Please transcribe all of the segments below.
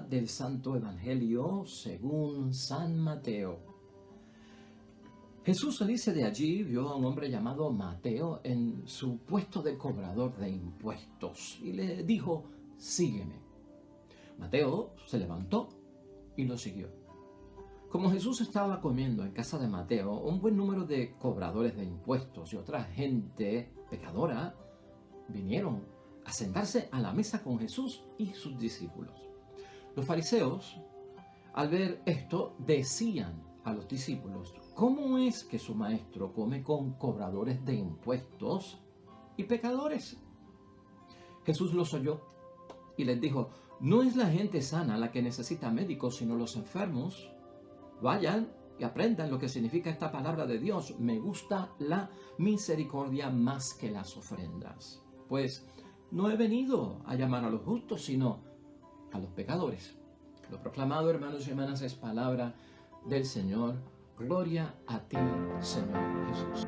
del Santo Evangelio según San Mateo. Jesús salirse de allí vio a un hombre llamado Mateo en su puesto de cobrador de impuestos y le dijo: sígueme. Mateo se levantó y lo siguió. Como Jesús estaba comiendo en casa de Mateo, un buen número de cobradores de impuestos y otra gente pecadora vinieron a sentarse a la mesa con Jesús y sus discípulos. Los fariseos, al ver esto, decían a los discípulos: ¿cómo es que su maestro come con cobradores de impuestos y pecadores? Jesús los oyó y les dijo: no es la gente sana la que necesita médicos, sino los enfermos. Vayan y aprendan lo que significa esta palabra de Dios: me gusta la misericordia más que las ofrendas. Pues no he venido a llamar a los justos, sino a los pecadores. Lo proclamado, hermanos y hermanas, es palabra del Señor. Gloria a ti, Señor Jesús.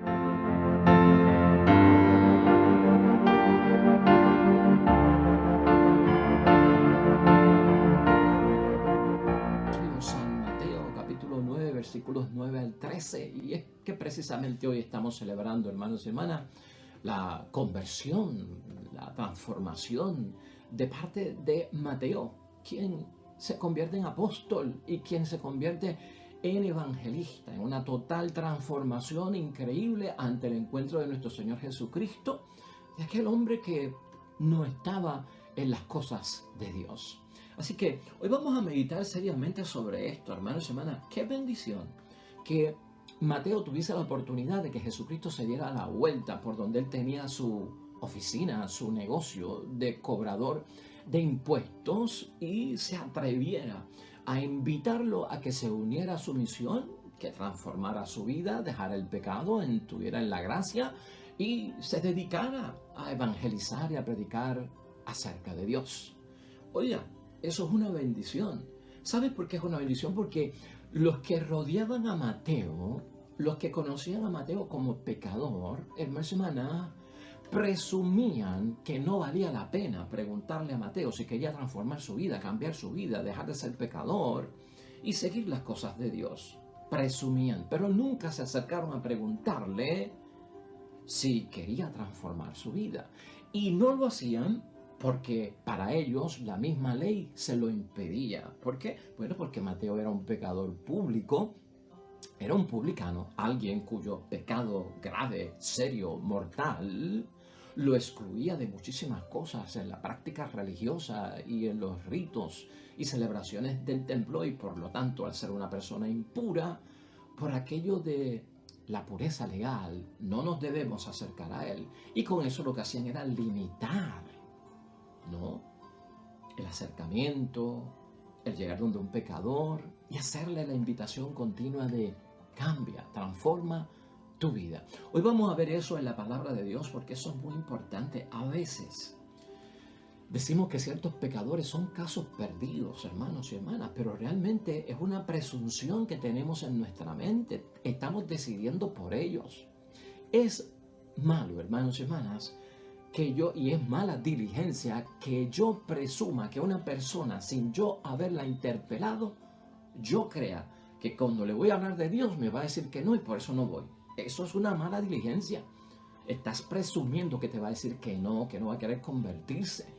San Mateo, capítulo 9, versículos 9 al 13. Y es que precisamente hoy estamos celebrando, hermanos y hermanas, la conversión, la transformación de parte de Mateo, quien se convierte en apóstol y quien se convierte en evangelista, en una total transformación increíble ante el encuentro de nuestro Señor Jesucristo, de aquel hombre que no estaba en las cosas de Dios. Así que hoy vamos a meditar seriamente sobre esto, hermanos y hermanas. Qué bendición que Mateo tuviese la oportunidad de que Jesucristo se diera la vuelta por donde él tenía su oficina, su negocio de cobrador de impuestos, y se atreviera a invitarlo a que se uniera a su misión, que transformara su vida, dejara el pecado, estuviera en la gracia y se dedicara a evangelizar y a predicar acerca de Dios. Oiga, eso es una bendición. ¿Sabes por qué es una bendición? Porque los que rodeaban a Mateo, los que conocían a Mateo como pecador, hermanos y hermanas, presumían que no valía la pena preguntarle a Mateo si quería transformar su vida, cambiar su vida, dejar de ser pecador y seguir las cosas de Dios. Presumían, pero nunca se acercaron a preguntarle si quería transformar su vida. Y no lo hacían porque para ellos la misma ley se lo impedía. ¿Por qué? Bueno, porque Mateo era un pecador público, era un publicano, alguien cuyo pecado grave, serio, mortal, lo excluía de muchísimas cosas en la práctica religiosa y en los ritos y celebraciones del templo, y por lo tanto, al ser una persona impura, por aquello de la pureza legal, no nos debemos acercar a él. Y con eso lo que hacían era limitar, ¿no?, el acercamiento, el llegar donde un pecador y hacerle la invitación continua de cambia, transforma tu vida. Hoy vamos a ver eso en la palabra de Dios, porque eso es muy importante. A veces decimos que ciertos pecadores son casos perdidos, hermanos y hermanas, pero realmente es una presunción que tenemos en nuestra mente. Estamos decidiendo por ellos. Es malo, hermanos y hermanas, y es mala diligencia que yo presuma que una persona, sin yo haberla interpelado, yo crea que cuando le voy a hablar de Dios me va a decir que no y por eso no voy. Eso es una mala diligencia. Estás presumiendo que te va a decir que no va a querer convertirse.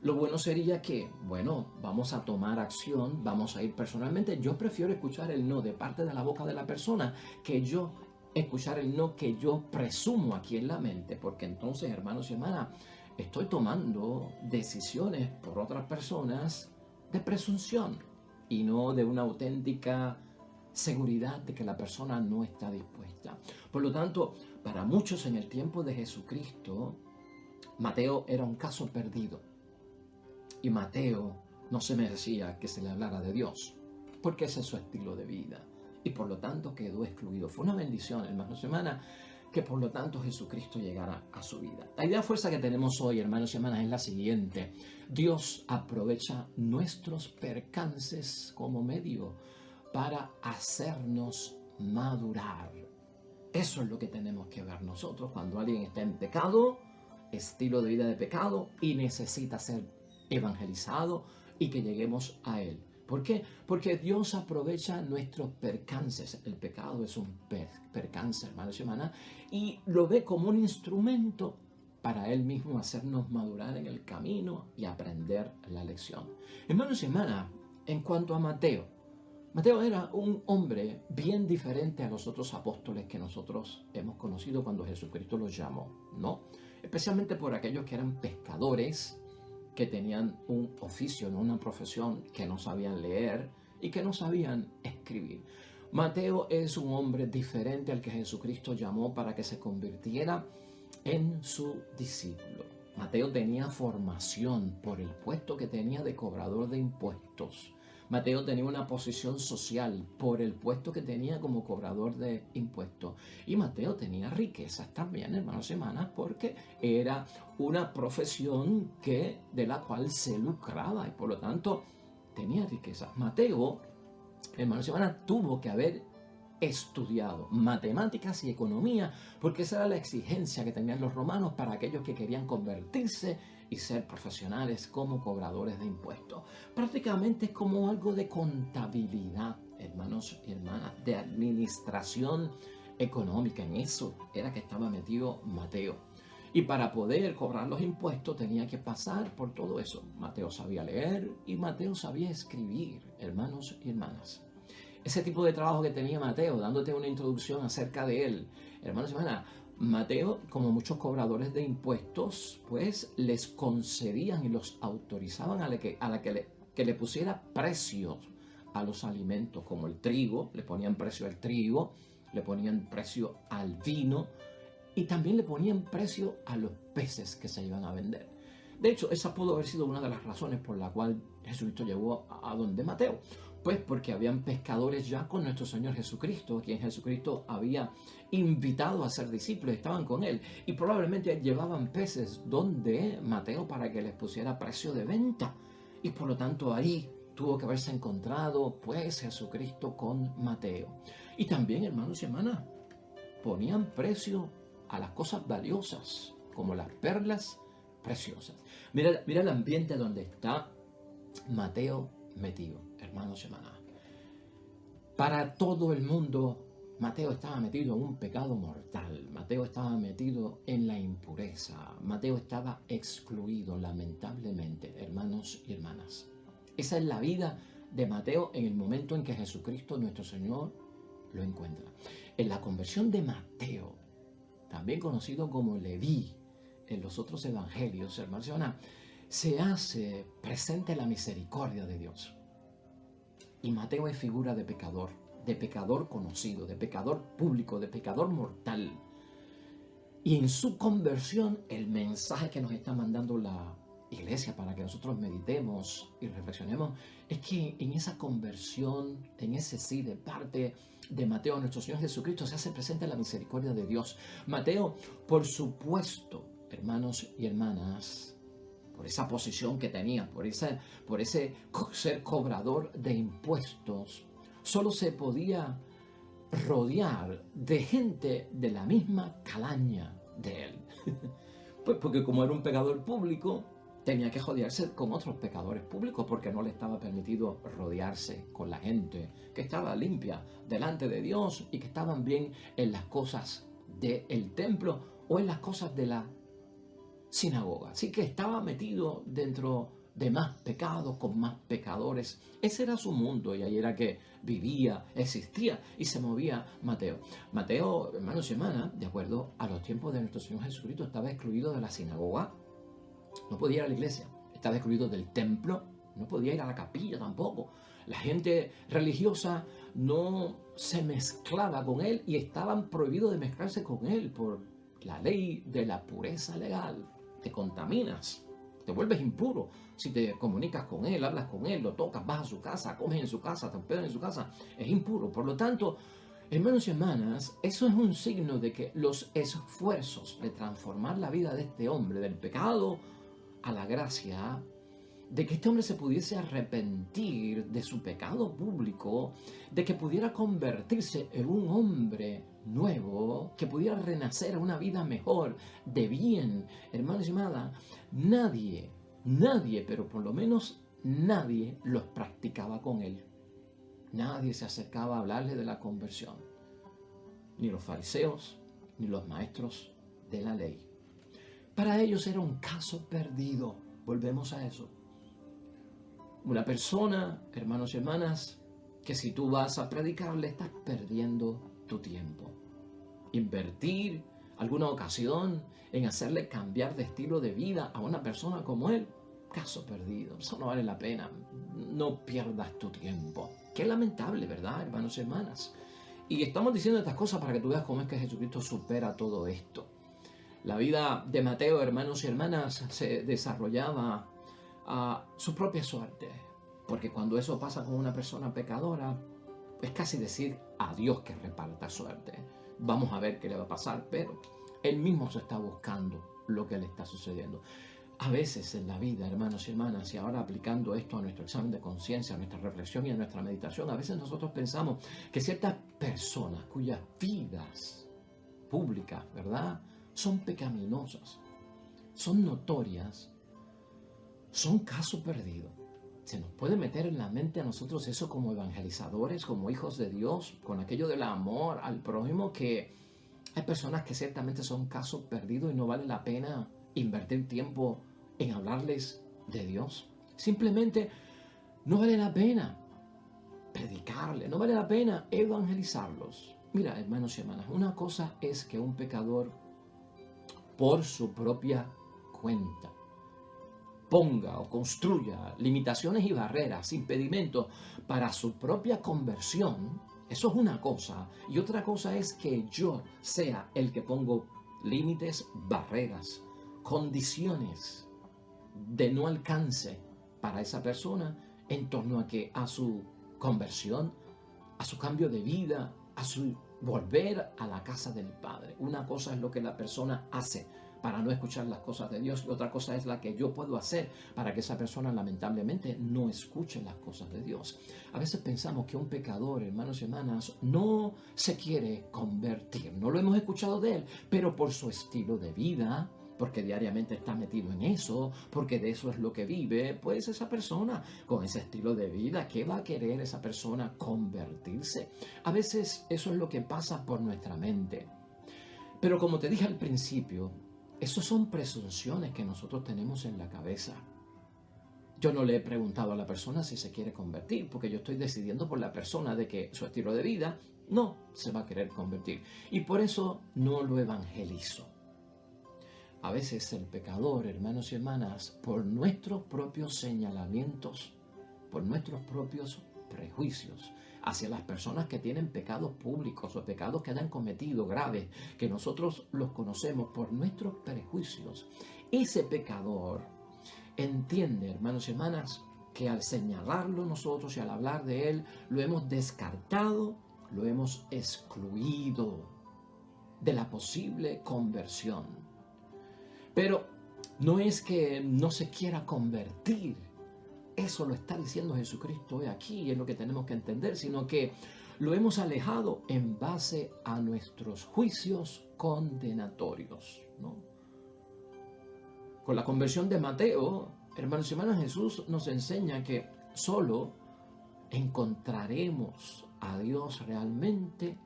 Lo bueno sería que, bueno, vamos a tomar acción, vamos a ir personalmente. Yo prefiero escuchar el no de parte de la boca de la persona que yo escuchar el no que yo presumo aquí en la mente, porque entonces, hermanos y hermanas, estoy tomando decisiones por otras personas de presunción y no de una auténtica seguridad de que la persona no está dispuesta. Por lo tanto, para muchos en el tiempo de Jesucristo, Mateo era un caso perdido. Y Mateo no se merecía que se le hablara de Dios, porque ese es su estilo de vida. Y por lo tanto quedó excluido. Fue una bendición, hermanos y hermanas, que por lo tanto Jesucristo llegara a su vida. La idea fuerza que tenemos hoy, hermanos y hermanas, es la siguiente: Dios aprovecha nuestros percances como medio para hacernos madurar. Eso es lo que tenemos que ver nosotros cuando alguien está en pecado, estilo de vida de pecado, y necesita ser evangelizado, y que lleguemos a Él. ¿Por qué? Porque Dios aprovecha nuestros percances. El pecado es un percance, hermanos y hermanas, y lo ve como un instrumento para Él mismo hacernos madurar en el camino y aprender la lección. Hermanos y hermanas, en cuanto a Mateo, Mateo era un hombre bien diferente a los otros apóstoles que nosotros hemos conocido cuando Jesucristo los llamó, ¿no? Especialmente por aquellos que eran pescadores, que tenían un oficio, no una profesión, que no sabían leer y que no sabían escribir. Mateo es un hombre diferente al que Jesucristo llamó para que se convirtiera en su discípulo. Mateo tenía formación por el puesto que tenía de cobrador de impuestos. Mateo tenía una posición social por el puesto que tenía como cobrador de impuestos. Y Mateo tenía riquezas también, hermanos y hermanas, porque era una profesión de la cual se lucraba y por lo tanto tenía riquezas. Mateo, hermanos y hermanas, tuvo que haber estudiado matemáticas y economía, porque esa era la exigencia que tenían los romanos para aquellos que querían convertirse y ser profesionales como cobradores de impuestos. Prácticamente es como algo de contabilidad, hermanos y hermanas, de administración económica. En eso era que estaba metido Mateo. Y para poder cobrar los impuestos tenía que pasar por todo eso. Mateo sabía leer y Mateo sabía escribir, hermanos y hermanas. Ese tipo de trabajo que tenía Mateo, dándote una introducción acerca de él. Hermanos y hermanas, Mateo, como muchos cobradores de impuestos, pues les concedían y los autorizaban que le pusiera precios a los alimentos, como el trigo, le ponían precio al trigo, le ponían precio al vino y también le ponían precio a los peces que se iban a vender. De hecho, esa pudo haber sido una de las razones por la cual Jesucristo llegó a donde Mateo. Pues porque habían pescadores ya con nuestro Señor Jesucristo, a quien Jesucristo había invitado a ser discípulos, estaban con él. Y probablemente llevaban peces donde Mateo para que les pusiera precio de venta. Y por lo tanto ahí tuvo que haberse encontrado pues Jesucristo con Mateo. Y también, hermanos y hermanas, ponían precio a las cosas valiosas, como las perlas preciosas. Mira el ambiente donde está Mateo metido, hermanos y hermanas. Para todo el mundo, Mateo estaba metido en un pecado mortal. Mateo estaba metido en la impureza. Mateo estaba excluido, lamentablemente, hermanos y hermanas. Esa es la vida de Mateo en el momento en que Jesucristo, nuestro Señor, lo encuentra. En la conversión de Mateo, también conocido como Leví, en los otros evangelios, hermanos y hermanas, se hace presente la misericordia de Dios. Y Mateo es figura de pecador conocido, de pecador público, de pecador mortal. Y en su conversión, el mensaje que nos está mandando la iglesia para que nosotros meditemos y reflexionemos, es que en esa conversión, en ese sí de parte de Mateo, nuestro Señor Jesucristo, se hace presente la misericordia de Dios. Mateo, por supuesto, hermanos y hermanas, por esa posición que tenía, por ese ser cobrador de impuestos, solo se podía rodear de gente de la misma calaña de él. Pues porque como era un pecador público, tenía que rodearse con otros pecadores públicos porque no le estaba permitido rodearse con la gente que estaba limpia delante de Dios y que estaban bien en las cosas del templo o en las cosas de la sinagoga. Así que estaba metido dentro de más pecados, con más pecadores. Ese era su mundo y ahí era que vivía, existía y se movía Mateo. Mateo, hermanos y hermanas, de acuerdo a los tiempos de nuestro Señor Jesucristo, estaba excluido de la sinagoga. No podía ir a la iglesia. Estaba excluido del templo. No podía ir a la capilla tampoco. La gente religiosa no se mezclaba con él y estaban prohibidos de mezclarse con él por la ley de la pureza legal. Te contaminas, te vuelves impuro si te comunicas con él, hablas con él, lo tocas, vas a su casa, comes en su casa, te hospedas en su casa, es impuro. Por lo tanto, hermanos y hermanas, eso es un signo de que los esfuerzos de transformar la vida de este hombre, del pecado a la gracia, de que este hombre se pudiese arrepentir de su pecado público, de que pudiera convertirse en un hombre nuevo, que pudiera renacer a una vida mejor, de bien. Hermanos y hermanas, nadie, pero por lo menos nadie los practicaba con él. Nadie se acercaba a hablarle de la conversión. Ni los fariseos, ni los maestros de la ley. Para ellos era un caso perdido. Volvemos a eso. Una persona, hermanos y hermanas, que si tú vas a predicarle, estás perdiendo tu tiempo. Invertir alguna ocasión en hacerle cambiar de estilo de vida a una persona como él, caso perdido. Eso no vale la pena. No pierdas tu tiempo. Qué lamentable, ¿verdad, hermanos y hermanas? Y estamos diciendo estas cosas para que tú veas cómo es que Jesucristo supera todo esto. La vida de Mateo, hermanos y hermanas, se desarrollaba a su propia suerte. Porque cuando eso pasa con una persona pecadora, es casi decir a Dios que reparta suerte. Vamos a ver qué le va a pasar, pero él mismo se está buscando lo que le está sucediendo. A veces en la vida, hermanos y hermanas, y ahora aplicando esto a nuestro examen de conciencia, a nuestra reflexión y a nuestra meditación, a veces nosotros pensamos que ciertas personas cuyas vidas públicas, ¿verdad?, son pecaminosas, son notorias, son caso perdido. Se nos puede meter en la mente a nosotros eso como evangelizadores, como hijos de Dios, con aquello del amor al prójimo, que hay personas que ciertamente son caso perdido y no vale la pena invertir tiempo en hablarles de Dios. Simplemente no vale la pena predicarle, no vale la pena evangelizarlos. Mira, hermanos y hermanas, una cosa es que un pecador por su propia cuenta ponga o construya limitaciones y barreras, impedimentos para su propia conversión. Eso es una cosa. Y otra cosa es que yo sea el que pongo límites, barreras, condiciones de no alcance para esa persona en torno a que a su conversión, a su cambio de vida, a su volver a la casa del Padre. Una cosa es lo que la persona hace para no escuchar las cosas de Dios y otra cosa es la que yo puedo hacer para que esa persona lamentablemente no escuche las cosas de Dios. A veces pensamos que un pecador, hermanos y hermanas, no se quiere convertir. No lo hemos escuchado de él, pero por su estilo de vida, porque diariamente está metido en eso, porque de eso es lo que vive, pues esa persona con ese estilo de vida, ¿qué va a querer esa persona convertirse? A veces eso es lo que pasa por nuestra mente. Pero como te dije al principio, esas son presunciones que nosotros tenemos en la cabeza. Yo no le he preguntado a la persona si se quiere convertir, porque yo estoy decidiendo por la persona de que su estilo de vida no se va a querer convertir. Y por eso no lo evangelizo. A veces el pecador, hermanos y hermanas, por nuestros propios señalamientos, por nuestros propios prejuicios hacia las personas que tienen pecados públicos o pecados que hayan cometido graves, que nosotros los conocemos por nuestros prejuicios, ese pecador entiende, hermanos y hermanas, que al señalarlo nosotros y al hablar de él, lo hemos descartado, lo hemos excluido de la posible conversión. Pero no es que no se quiera convertir, eso lo está diciendo Jesucristo hoy aquí y es lo que tenemos que entender, sino que lo hemos alejado en base a nuestros juicios condenatorios, ¿no? Con la conversión de Mateo, hermanos y hermanas, Jesús nos enseña que solo encontraremos a Dios realmente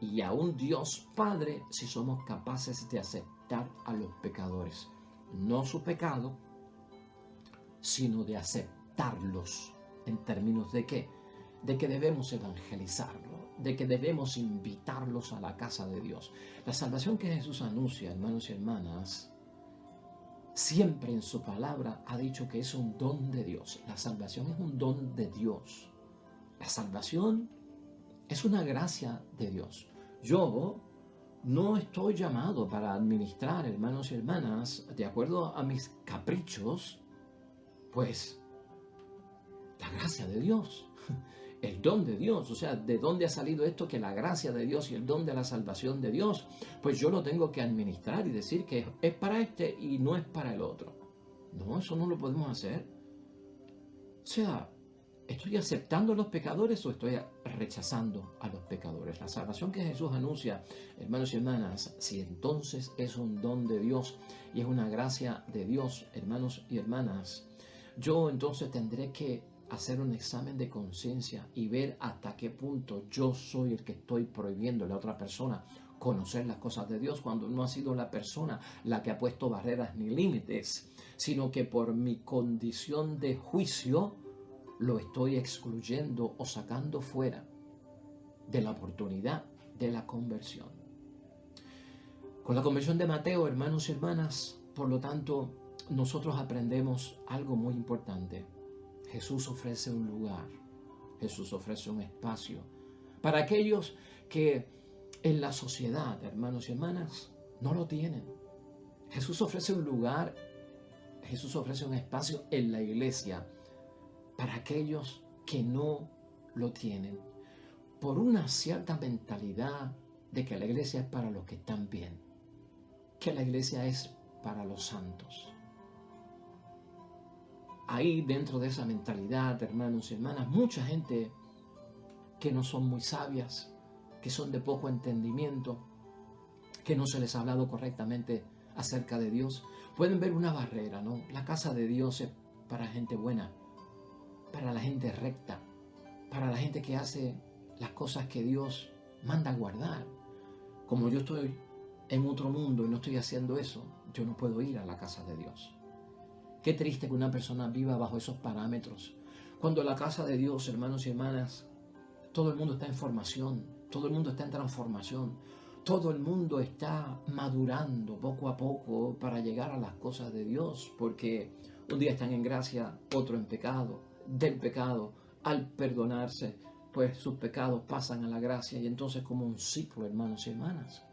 y a un Dios Padre si somos capaces de aceptar a los pecadores, no su pecado, sino de aceptarlos. ¿En términos de qué? De que debemos evangelizarlo, de que debemos invitarlos a la casa de Dios. La salvación que Jesús anuncia, hermanos y hermanas, siempre en su palabra ha dicho que es un don de Dios. La salvación es un don de Dios. La salvación es una gracia de Dios. Yo no estoy llamado para administrar, hermanos y hermanas, de acuerdo a mis caprichos, pues la gracia de Dios, el don de Dios. O sea, ¿de dónde ha salido esto que la gracia de Dios y el don de la salvación de Dios? Pues yo lo tengo que administrar y decir que es para este y no es para el otro. No, eso no lo podemos hacer. O sea, ¿estoy aceptando a los pecadores o estoy rechazando a los pecadores? La salvación que Jesús anuncia, hermanos y hermanas, si entonces es un don de Dios y es una gracia de Dios, hermanos y hermanas, yo entonces tendré que hacer un examen de conciencia y ver hasta qué punto yo soy el que estoy prohibiéndole a otra persona conocer las cosas de Dios, cuando no ha sido la persona la que ha puesto barreras ni límites, sino que por mi condición de juicio lo estoy excluyendo o sacando fuera de la oportunidad de la conversión. Con la conversión de Mateo, hermanos y hermanas, por lo tanto, nosotros aprendemos algo muy importante. Jesús ofrece un lugar, Jesús ofrece un espacio para aquellos que en la sociedad, hermanos y hermanas, no lo tienen. Jesús ofrece un lugar, Jesús ofrece un espacio en la iglesia para aquellos que no lo tienen, por una cierta mentalidad de que la iglesia es para los que están bien, que la iglesia es para los santos. Ahí dentro de esa mentalidad, hermanos y hermanas, mucha gente que no son muy sabias, que son de poco entendimiento, que no se les ha hablado correctamente acerca de Dios, pueden ver una barrera, ¿no? La casa de Dios es para gente buena, para la gente recta, para la gente que hace las cosas que Dios manda guardar. Como yo estoy en otro mundo y no estoy haciendo eso, yo no puedo ir a la casa de Dios. Qué triste que una persona viva bajo esos parámetros. Cuando la casa de Dios, hermanos y hermanas, todo el mundo está en formación, todo el mundo está en transformación, todo el mundo está madurando poco a poco para llegar a las cosas de Dios, porque un día están en gracia, otro en pecado. Del pecado, al perdonarse, pues sus pecados pasan a la gracia y entonces como un ciclo, hermanos y hermanas.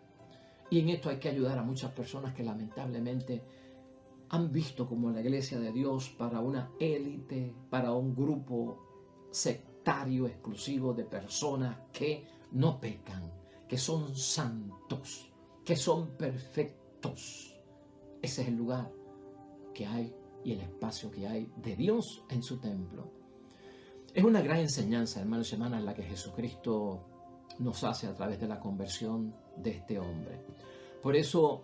Y en esto hay que ayudar a muchas personas que lamentablemente han visto como la iglesia de Dios para una élite, para un grupo sectario exclusivo de personas que no pecan, que son santos, que son perfectos. Ese es el lugar que hay y el espacio que hay de Dios en su templo. Es una gran enseñanza, hermanos y hermanas, la que Jesucristo nos hace a través de la conversión de este hombre. Por eso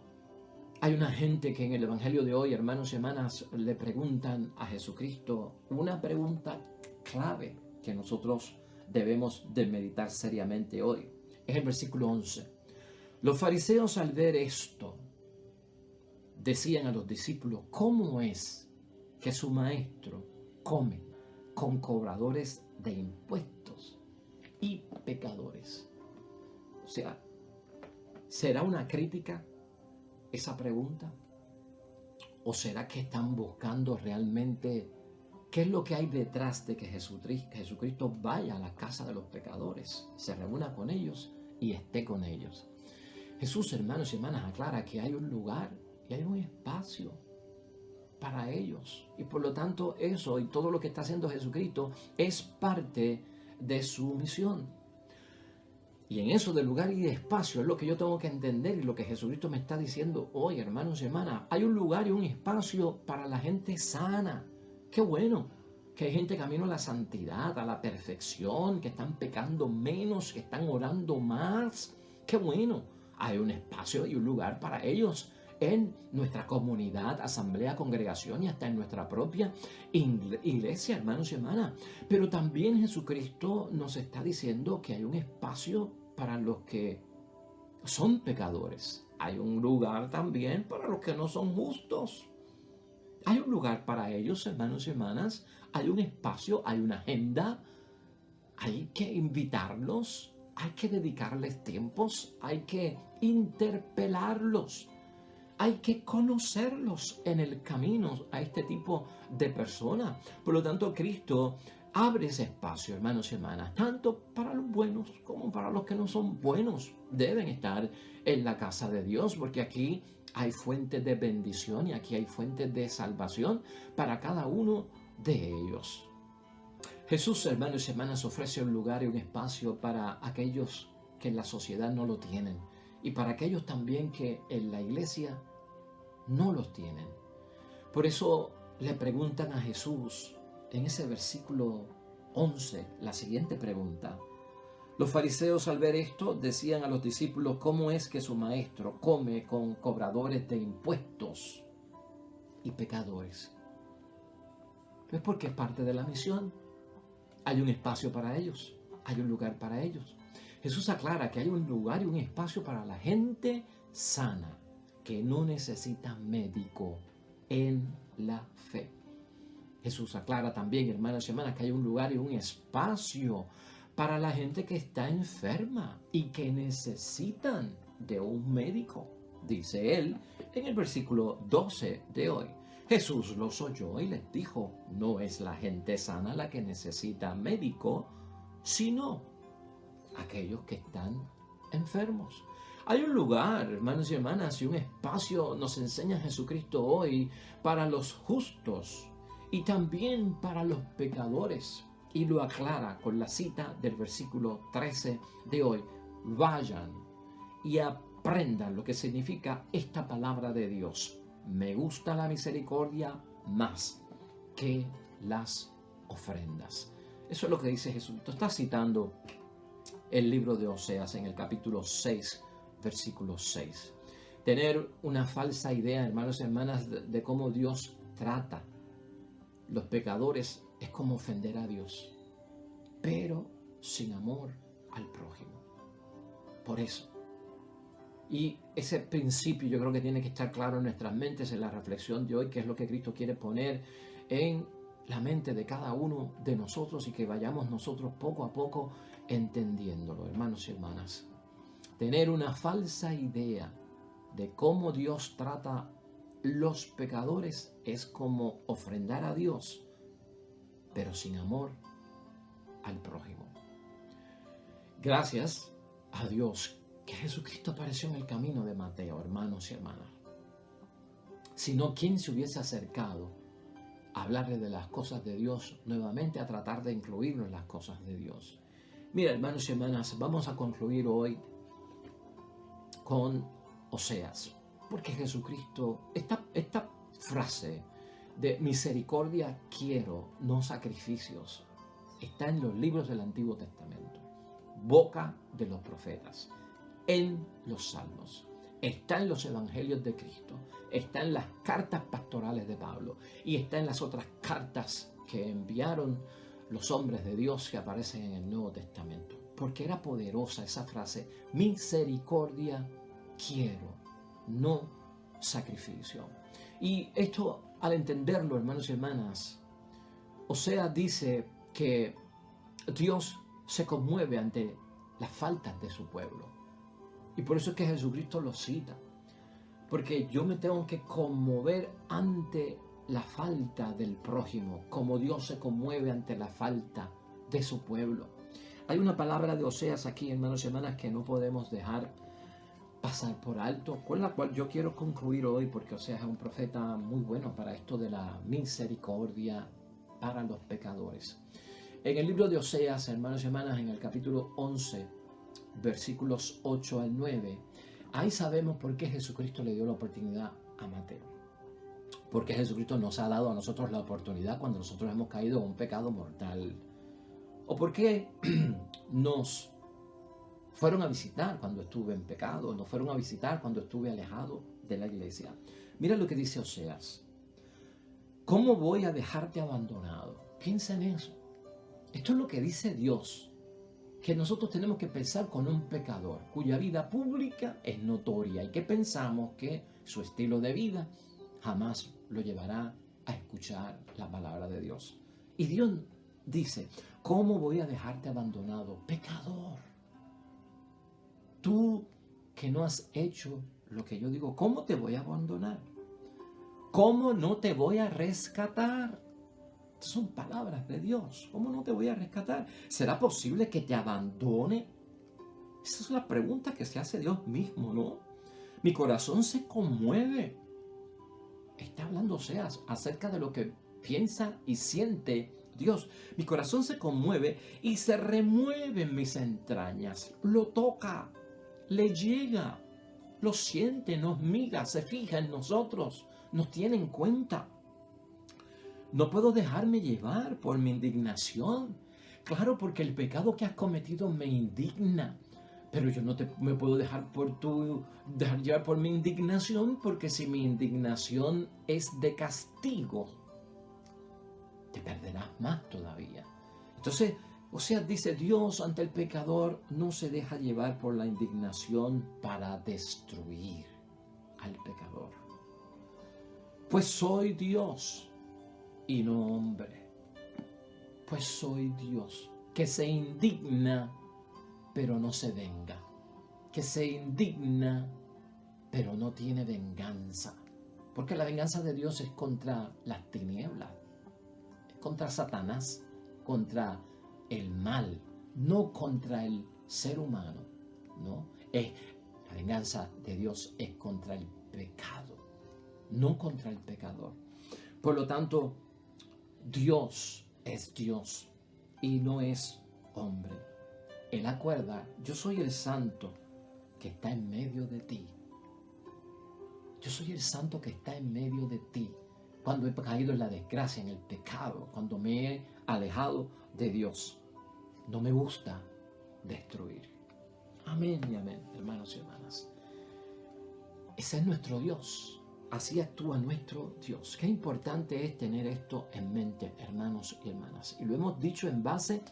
hay una gente que en el Evangelio de hoy, hermanos y hermanas, le preguntan a Jesucristo una pregunta clave que nosotros debemos de meditar seriamente hoy. Es el versículo 11. Los fariseos, al ver esto, decían a los discípulos: ¿cómo es que su maestro come con cobradores de impuestos y pecadores? O sea, ¿será una crítica esa pregunta? ¿O será que están buscando realmente qué es lo que hay detrás de que Jesucristo vaya a la casa de los pecadores, se reúna con ellos y esté con ellos? Jesús, hermanos y hermanas, aclara que hay un lugar y hay un espacio para ellos. Y por lo tanto eso y todo lo que está haciendo Jesucristo es parte de su misión. Y en eso del lugar y de espacio es lo que yo tengo que entender y lo que Jesucristo me está diciendo hoy, hermanos y hermanas. Hay un lugar y un espacio para la gente sana. Qué bueno que hay gente camino a la santidad, a la perfección, que están pecando menos, que están orando más. Qué bueno. Hay un espacio y un lugar para ellos en nuestra comunidad, asamblea, congregación y hasta en nuestra propia iglesia, hermanos y hermanas. Pero también Jesucristo nos está diciendo que hay un espacio para los que son pecadores. Hay un lugar también para los que no son justos. Hay un lugar para ellos, hermanos y hermanas. Hay un espacio, hay una agenda. Hay que invitarlos, hay que dedicarles tiempos, hay que interpelarlos. Hay que conocerlos en el camino a este tipo de personas. Por lo tanto, Cristo abre ese espacio, hermanos y hermanas, tanto para los buenos como para los que no son buenos. Deben estar en la casa de Dios, porque aquí hay fuentes de bendición y aquí hay fuentes de salvación para cada uno de ellos. Jesús, hermanos y hermanas, ofrece un lugar y un espacio para aquellos que en la sociedad no lo tienen y para aquellos también que en la iglesia no los tienen. Por eso le preguntan a Jesús en ese versículo 11 la siguiente pregunta. Los fariseos, al ver esto, decían a los discípulos: ¿cómo es que su maestro come con cobradores de impuestos y pecadores? Es porque es parte de la misión. Hay un espacio para ellos, hay un lugar para ellos. Jesús aclara que hay un lugar y un espacio para la gente sana, que no necesita médico en la fe. Jesús aclara también, hermanos y hermanas, que hay un lugar y un espacio para la gente que está enferma y que necesitan de un médico. Dice él en el versículo 12 de hoy. Jesús los oyó y les dijo, no es la gente sana la que necesita médico, sino aquellos que están enfermos. Hay un lugar, hermanos y hermanas, y un espacio, nos enseña Jesucristo hoy, para los justos y también para los pecadores. Y lo aclara con la cita del versículo 13 de hoy. Vayan y aprendan lo que significa esta palabra de Dios. Me gusta la misericordia más que las ofrendas. Eso es lo que dice Jesucristo. Está citando el libro de Oseas en el capítulo 6, versículo 6. Tener una falsa idea, hermanos y hermanas, de cómo Dios trata los pecadores es como ofender a Dios, pero sin amor al prójimo. Por eso. Y ese principio yo creo que tiene que estar claro en nuestras mentes en la reflexión de hoy, que es lo que Cristo quiere poner en la mente de cada uno de nosotros y que vayamos nosotros poco a poco entendiéndolo, hermanos y hermanas. Tener una falsa idea de cómo Dios trata los pecadores es como ofrendar a Dios, pero sin amor al prójimo. Gracias a Dios que Jesucristo apareció en el camino de Mateo, hermanos y hermanas. Si no, ¿quién se hubiese acercado a hablarle de las cosas de Dios nuevamente, a tratar de incluirlo en las cosas de Dios? Mira, hermanos y hermanas, vamos a concluir hoy con Oseas, porque Jesucristo, esta frase de misericordia quiero, no sacrificios, está en los libros del Antiguo Testamento, boca de los profetas, en los salmos, está en los evangelios de Cristo, está en las cartas pastorales de Pablo y está en las otras cartas que enviaron los hombres de Dios que aparecen en el Nuevo Testamento. Porque era poderosa esa frase, misericordia quiero, no sacrificio. Y esto, al entenderlo, hermanos y hermanas, Oseas dice que Dios se conmueve ante las faltas de su pueblo. Y por eso es que Jesucristo lo cita. Porque yo me tengo que conmover ante la falta del prójimo, como Dios se conmueve ante la falta de su pueblo. Hay una palabra de Oseas aquí, hermanos y hermanas, que no podemos dejar pasar por alto, con la cual yo quiero concluir hoy, porque Oseas es un profeta muy bueno para esto de la misericordia para los pecadores. En el libro de Oseas, hermanos y hermanas, en el capítulo 11, versículos 8 al 9, ahí sabemos por qué Jesucristo le dio la oportunidad a Mateo. Porque Jesucristo nos ha dado a nosotros la oportunidad cuando nosotros hemos caído en un pecado mortal. O por qué nos fueron a visitar cuando estuve en pecado, nos fueron a visitar cuando estuve alejado de la iglesia. Mira lo que dice Oseas. ¿Cómo voy a dejarte abandonado? Piensa en eso. Esto es lo que dice Dios, que nosotros tenemos que pensar con un pecador cuya vida pública es notoria y que pensamos que su estilo de vida jamás lo llevará a escuchar la palabra de Dios. Y Dios dice, ¿cómo voy a dejarte abandonado? Pecador. Tú que no has hecho lo que yo digo, ¿cómo te voy a abandonar? ¿Cómo no te voy a rescatar? Son palabras de Dios. ¿Cómo no te voy a rescatar? ¿Será posible que te abandone? Esa es la pregunta que se hace Dios mismo, ¿no? Mi corazón se conmueve. Está hablando Oseas acerca de lo que piensa y siente Dios. Mi corazón se conmueve y se remueve en mis entrañas. Lo toca, le llega, lo siente, nos mira, se fija en nosotros, nos tiene en cuenta. No puedo dejarme llevar por mi indignación. Claro, porque el pecado que has cometido me indigna. Pero yo no me puedo dejar llevar por mi indignación, porque si mi indignación es de castigo, te perderás más todavía. Entonces, Oseas dice, Dios ante el pecador no se deja llevar por la indignación para destruir al pecador. Pues soy Dios y no hombre. Pues soy Dios, que se indigna, pero no se venga. Que se indigna, pero no tiene venganza. Porque la venganza de Dios es contra las tinieblas, es contra Satanás, contra el mal, no contra el ser humano, ¿no? La venganza de Dios es contra el pecado, no contra el pecador. Por lo tanto, Dios es Dios y no es hombre. Él acuerda, yo soy el santo que está en medio de ti. Yo soy el santo que está en medio de ti. Cuando he caído en la desgracia, en el pecado, cuando me he alejado de Dios. No me gusta destruir. Amén y amén, hermanos y hermanas. Ese es nuestro Dios. Así actúa nuestro Dios. Qué importante es tener esto en mente, hermanos y hermanas. Y lo hemos dicho en base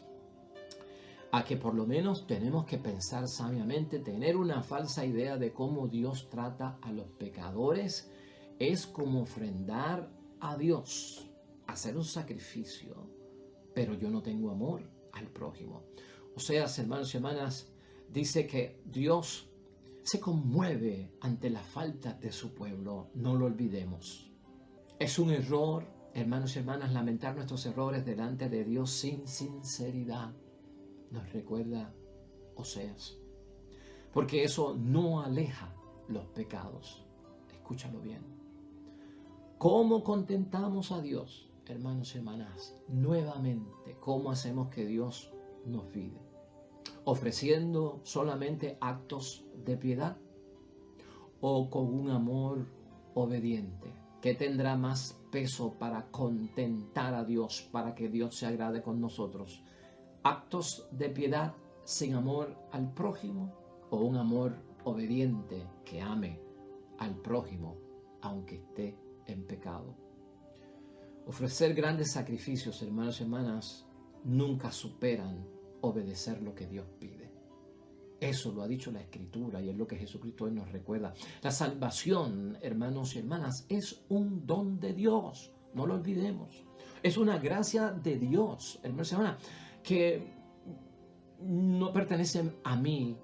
a que por lo menos tenemos que pensar sabiamente. Tener una falsa idea de cómo Dios trata a los pecadores es como ofrendar a Dios, hacer un sacrificio, pero yo no tengo amor al prójimo. Oseas, hermanos y hermanas, dice que Dios se conmueve ante la falta de su pueblo. No lo olvidemos. Es un error, hermanos y hermanas, lamentar nuestros errores delante de Dios sin sinceridad. Nos recuerda Oseas. Porque eso no aleja los pecados. Escúchalo bien. ¿Cómo contentamos a Dios, hermanos y hermanas? Nuevamente, ¿cómo hacemos que Dios nos pide? ¿Ofreciendo solamente actos de piedad o con un amor obediente? ¿Qué tendrá más peso para contentar a Dios, para que Dios se agrade con nosotros? ¿Actos de piedad sin amor al prójimo o un amor obediente que ame al prójimo aunque esté en pecado? Ofrecer grandes sacrificios, hermanos y hermanas, nunca superan obedecer lo que Dios pide. Eso lo ha dicho la Escritura y es lo que Jesucristo hoy nos recuerda. La salvación, hermanos y hermanas, es un don de Dios. No lo olvidemos. Es una gracia de Dios, hermanos y hermanas, que no pertenece a mí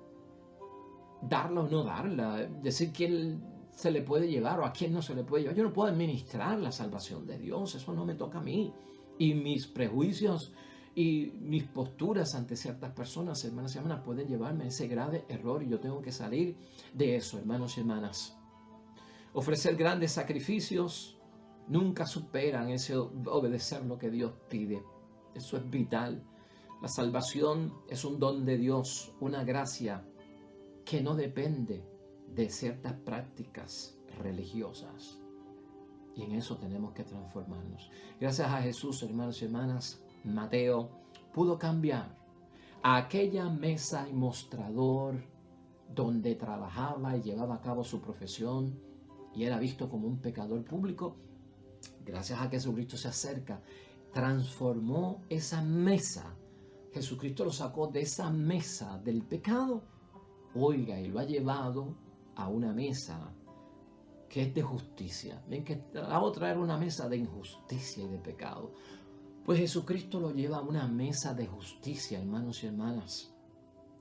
darla o no darla, decir quién se le puede llevar o a quién no se le puede llevar. Yo no puedo administrar la salvación de Dios, eso no me toca a mí. Y mis prejuicios y mis posturas ante ciertas personas, hermanas y hermanas, pueden llevarme a ese grave error y yo tengo que salir de eso, hermanos y hermanas. Ofrecer grandes sacrificios nunca superan ese obedecer lo que Dios pide. Eso es vital. La salvación es un don de Dios, una gracia que no depende de ciertas prácticas religiosas. Y en eso tenemos que transformarnos. Gracias a Jesús, hermanos y hermanas, Mateo pudo cambiar aquella mesa y mostrador donde trabajaba y llevaba a cabo su profesión y era visto como un pecador público. Gracias a que Jesucristo se acerca, transformó esa mesa. Jesucristo lo sacó de esa mesa del pecado, oiga, y lo ha llevado a una mesa que es de justicia. Ven que la otra era una mesa de injusticia y de pecado. Pues Jesucristo lo lleva a una mesa de justicia, hermanos y hermanas.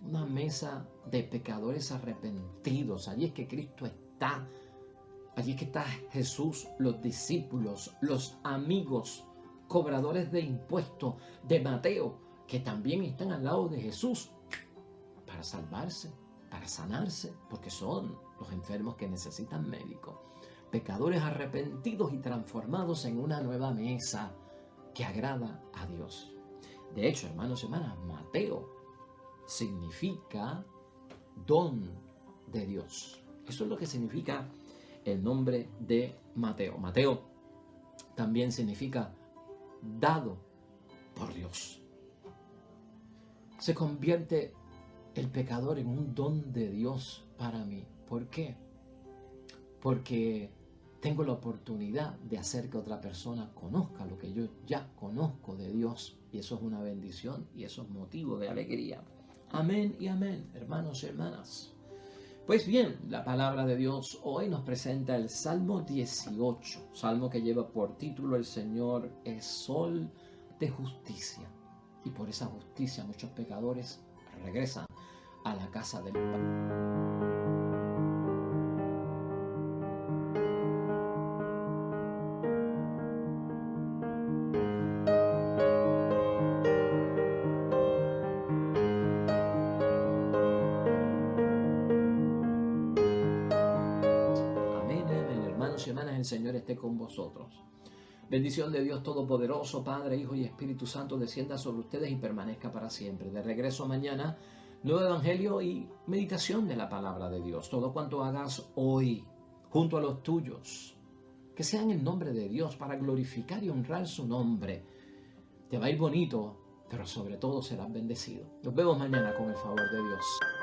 Una mesa de pecadores arrepentidos. Allí es que Cristo está. Allí es que está Jesús, los discípulos, los amigos, cobradores de impuestos de Mateo, que también están al lado de Jesús para salvarse, para sanarse, porque son los enfermos que necesitan médico. Pecadores arrepentidos y transformados en una nueva mesa que agrada a Dios. De hecho, hermanos y hermanas, Mateo significa don de Dios. Eso es lo que significa el nombre de Mateo. Mateo también significa dado por Dios. Se convierte el pecador en un don de Dios para mí. ¿Por qué? Porque tengo la oportunidad de hacer que otra persona conozca lo que yo ya conozco de Dios. Y eso es una bendición y eso es motivo de alegría. Amén y amén, hermanos y hermanas. Pues bien, la palabra de Dios hoy nos presenta el Salmo 18, salmo que lleva por título El Señor es sol de justicia. Y por esa justicia muchos pecadores regresan a la casa del Padre. Amén, amén, hermanos y hermanas, el Señor esté con vosotros. Bendición de Dios Todopoderoso, Padre, Hijo y Espíritu Santo, descienda sobre ustedes y permanezca para siempre. De regreso mañana, nuevo evangelio y meditación de la palabra de Dios. Todo cuanto hagas hoy, junto a los tuyos, que sea en el nombre de Dios para glorificar y honrar su nombre. Te va a ir bonito, pero sobre todo serás bendecido. Nos vemos mañana con el favor de Dios.